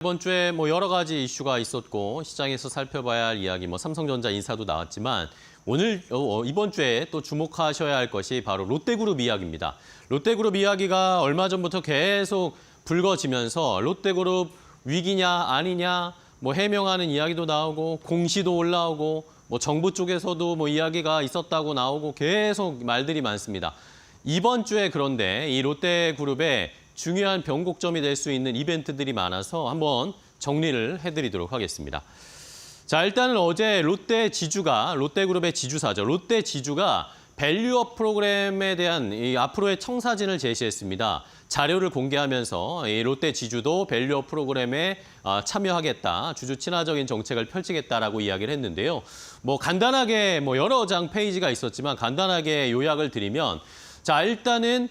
이번 주에 여러 가지 이슈가 있었고 시장에서 살펴봐야 할 이야기, 삼성전자 인사도 나왔지만 오늘 이번 주에 또 주목하셔야 할 것이 바로 롯데그룹 이야기입니다. 롯데그룹 이야기가 얼마 전부터 계속 불거지면서 롯데그룹 위기냐 아니냐 해명하는 이야기도 나오고 공시도 올라오고 정부 쪽에서도 이야기가 있었다고 나오고 계속 말들이 많습니다. 이번 주에 그런데 이 롯데그룹의 중요한 변곡점이 될 수 있는 이벤트들이 많아서 한번 정리를 해드리도록 하겠습니다. 자, 일단은 어제 롯데그룹의 지주사죠. 롯데지주가 밸류업 프로그램에 대한 앞으로의 청사진을 제시했습니다. 자료를 공개하면서 이 롯데지주도 밸류업 프로그램에 참여하겠다, 주주 친화적인 정책을 펼치겠다라고 이야기를 했는데요. 간단하게 여러 장 페이지가 있었지만 간단하게 요약을 드리면, 자, 일단은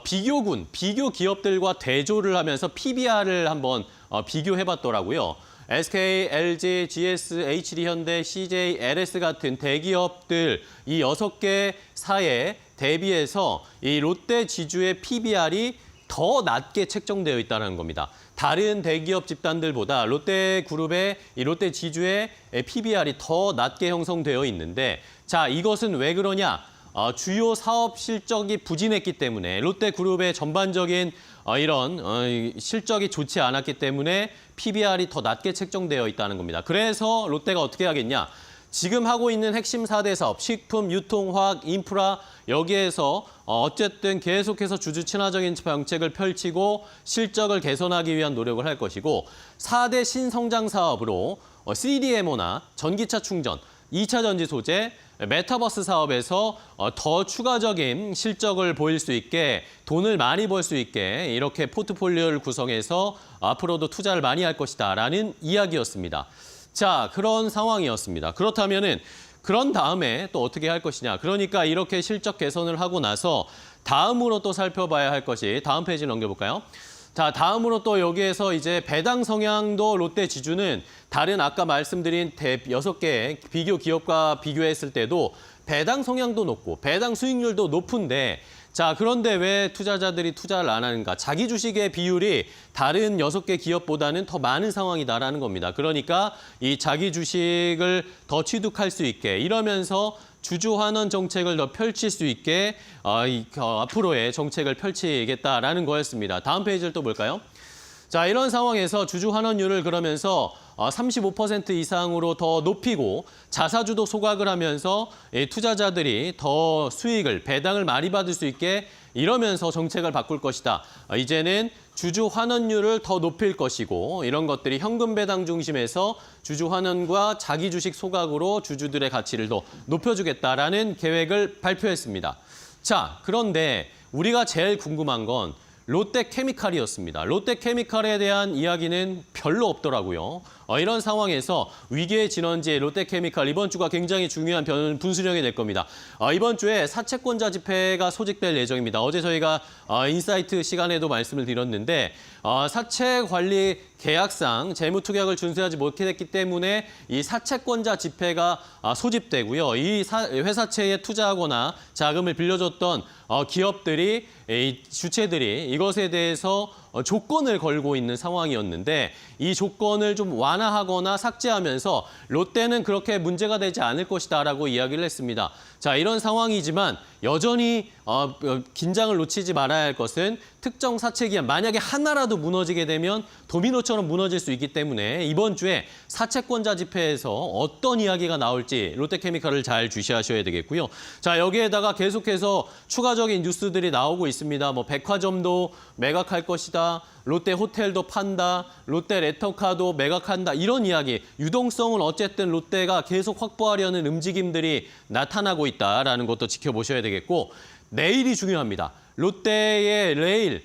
비교 기업들과 대조를 하면서 PBR을 한번 비교해봤더라고요. SK, LG, GS, HD 현대, CJ, LS 같은 대기업들 이 6개사에 대비해서 이 롯데지주의 PBR이 더 낮게 책정되어 있다는 겁니다. 다른 대기업 집단들보다 롯데그룹의 이 롯데지주의 PBR이 더 낮게 형성되어 있는데, 자, 이것은 왜 그러냐? 주요 사업 실적이 부진했기 때문에 롯데그룹의 전반적인 이런 실적이 좋지 않았기 때문에 PBR이 더 낮게 책정되어 있다는 겁니다. 그래서 롯데가 어떻게 하겠냐? 지금 하고 있는 핵심 4대 사업, 식품, 유통, 화학, 인프라 여기에서 어쨌든 계속해서 주주 친화적인 정책을 펼치고 실적을 개선하기 위한 노력을 할 것이고, 4대 신성장 사업으로 CDMO나 전기차 충전, 2차 전지 소재, 메타버스 사업에서 더 추가적인 실적을 보일 수 있게, 돈을 많이 벌 수 있게 이렇게 포트폴리오를 구성해서 앞으로도 투자를 많이 할 것이다라는 이야기였습니다. 자, 그런 상황이었습니다. 그렇다면은 그런 다음에 또 어떻게 할 것이냐? 그러니까 이렇게 실적 개선을 하고 나서 다음으로 또 살펴봐야 할 것이, 다음 페이지 넘겨볼까요? 자, 다음으로 또 여기에서 이제 배당 성향도 롯데지주는 다른 아까 말씀드린 6개의 비교 기업과 비교했을 때도 배당 성향도 높고 배당 수익률도 높은데, 자, 그런데 왜 투자자들이 투자를 안 하는가? 자기 주식의 비율이 다른 6개 기업보다는 더 많은 상황이다라는 겁니다. 그러니까 이 자기 주식을 더 취득할 수 있게, 이러면서 주주 환원 정책을 더 펼칠 수 있게 앞으로의 정책을 펼치겠다라는 거였습니다. 다음 페이지를 또 볼까요? 자, 이런 상황에서 주주 환원율을 그러면서 35% 이상으로 더 높이고 자사주도 소각을 하면서 투자자들이 더 수익을, 배당을 많이 받을 수 있게 이러면서 정책을 바꿀 것이다. 이제는 주주 환원율을 더 높일 것이고, 이런 것들이 현금 배당 중심에서 주주 환원과 자기 주식 소각으로 주주들의 가치를 더 높여주겠다라는 계획을 발표했습니다. 자, 그런데 우리가 제일 궁금한 건 롯데케미칼이었습니다. 롯데케미칼에 대한 이야기는 별로 없더라고요. 이런 상황에서 위기의 진원지 롯데케미칼, 이번 주가 굉장히 중요한 분수령이 될 겁니다. 이번 주에 사채권자 집회가 소집될 예정입니다. 어제 저희가 인사이트 시간에도 말씀을 드렸는데, 사채 관리 계약상 재무투약을 준수하지 못했기 때문에 이 사채권자 집회가 소집되고요. 이 회사채에 투자하거나 자금을 빌려줬던 기업들이, 주체들이 이것에 대해서 조건을 걸고 있는 상황이었는데, 이 조건을 좀 완화하거나 삭제하면서 롯데는 그렇게 문제가 되지 않을 것이다라고 이야기를 했습니다. 자, 이런 상황이지만 여전히 긴장을 놓치지 말아야 할 것은 특정 사채 기업, 만약에 하나라도 무너지게 되면 도미노처럼 무너질 수 있기 때문에 이번 주에 사채권자 집회에서 어떤 이야기가 나올지 롯데케미칼을 잘 주시하셔야 되겠고요. 자, 여기에다가 계속해서 추가적인 뉴스들이 나오고 있습니다. 백화점도 매각할 것이다, 롯데 호텔도 판다, 롯데 레터카도 매각한다, 이런 이야기. 유동성은 어쨌든 롯데가 계속 확보하려는 움직임들이 나타나고 있다라는 것도 지켜보셔야 되겠고, 내일이 중요합니다. 롯데의 내일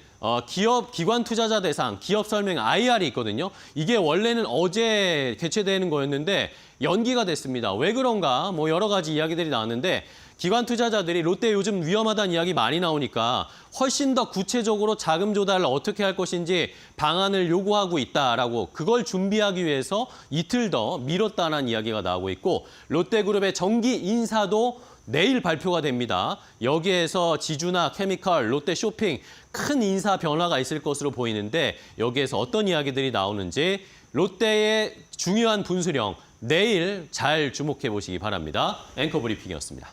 기관 투자자 대상, 기업 설명 IR이 있거든요. 이게 원래는 어제 개최되는 거였는데 연기가 됐습니다. 왜 그런가? 여러 가지 이야기들이 나왔는데, 기관 투자자들이 롯데 요즘 위험하다는 이야기 많이 나오니까 훨씬 더 구체적으로 자금 조달을 어떻게 할 것인지 방안을 요구하고 있다라고, 그걸 준비하기 위해서 이틀 더 미뤘다는 이야기가 나오고 있고, 롯데그룹의 정기 인사도 내일 발표가 됩니다. 여기에서 지주나 케미칼, 롯데 쇼핑 큰 인사 변화가 있을 것으로 보이는데 여기에서 어떤 이야기들이 나오는지 롯데의 중요한 분수령 내일 잘 주목해 보시기 바랍니다. 앵커 브리핑이었습니다.